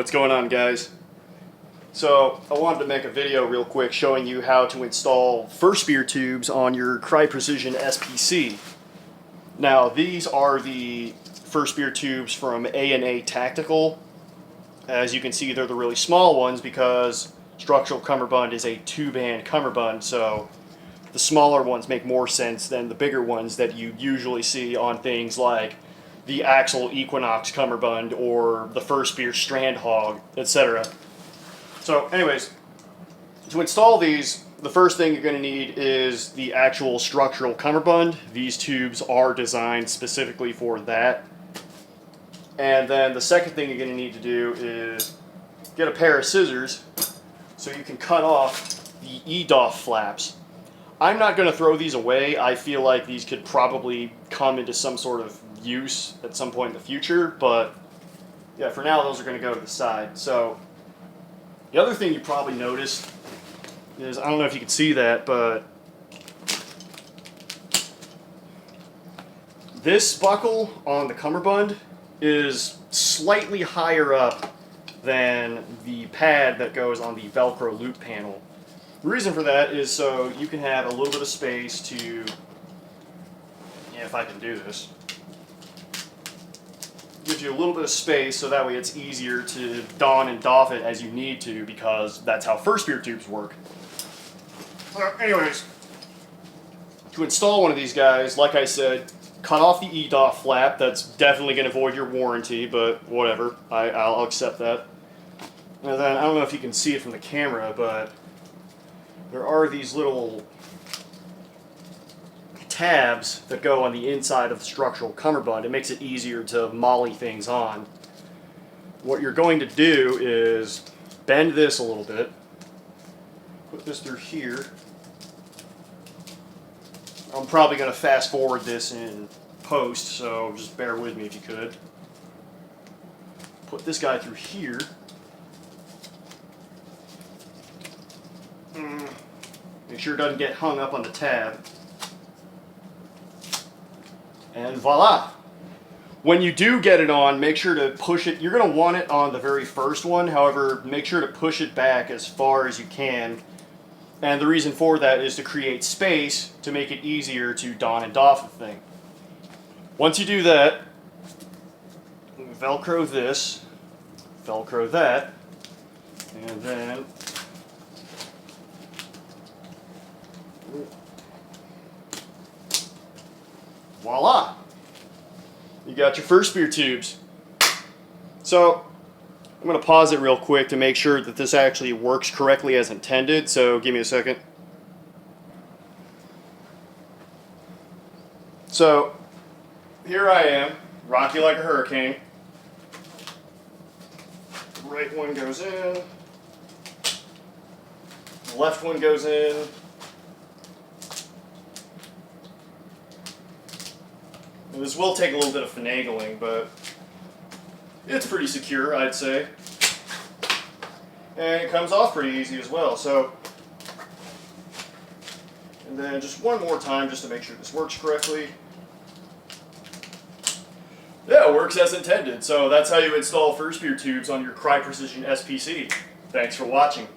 what's going on, guys? So I wanted to make a video real quick showing you how to install first spear tubes on your Crye Precision SPC. Now these are the first spear tubes from A&A Tactical. As you can see, they're the really small ones because structural cummerbund is a 2-band cummerbund, so the smaller ones make more sense than the bigger ones that you usually see on things like the Axle Equinox cummerbund or the first spear strand hog, etc. So anyways, to install these, the first thing you're going to need is the actual structural cummerbund. These tubes are designed specifically for that. And then the second thing you're going to need to do is get a pair of scissors so you can cut off the e-doff flaps. I'm not going to throw these away. I feel like these could probably come into some sort of use at some point in the future, but yeah, for now those are going to go to the side. So the other thing you probably noticed is, I don't know if you can see that, but this buckle on the cummerbund is slightly higher up than the pad that goes on the Velcro loop panel. The reason for that is so you can have a little bit of space to, yeah, if I can do this, gives you a little bit of space so that way it's easier to don and doff it as you need to, because that's how first spear tubes work. Anyways, to install one of these guys, like I said, cut off the e-doff flap. That's definitely going to void your warranty, but whatever, I'll accept that. And then, I don't know if you can see it from the camera, but there are these little tabs that go on the inside of the structural cummerbund. It makes it easier to MOLLE things on. What you're going to do is bend this a little bit, put this through here. I'm probably going to fast forward this in post, so just bear with me if you could. Put this guy through here. Make sure it doesn't get hung up on the tab. And voila! When you do get it on, make sure to push it. You're going to want it on the very first one, however, make sure to push it back as far as you can. And the reason for that is to create space to make it easier to don and doff the thing. Once you do that, Velcro this, Velcro that, and then voila! You got your first spear tubes. So I'm going to pause it real quick to make sure that this actually works correctly as intended, so give me a second. So here I am, rock you like a hurricane. The right one goes in, the left one goes in. And this will take a little bit of finagling, but it's pretty secure, I'd say. And it comes off pretty easy as well. So, and then just one more time just to make sure this works correctly. Yeah, it works as intended. So that's how you install first spear tubes on your Crye Precision SPC. Thanks for watching.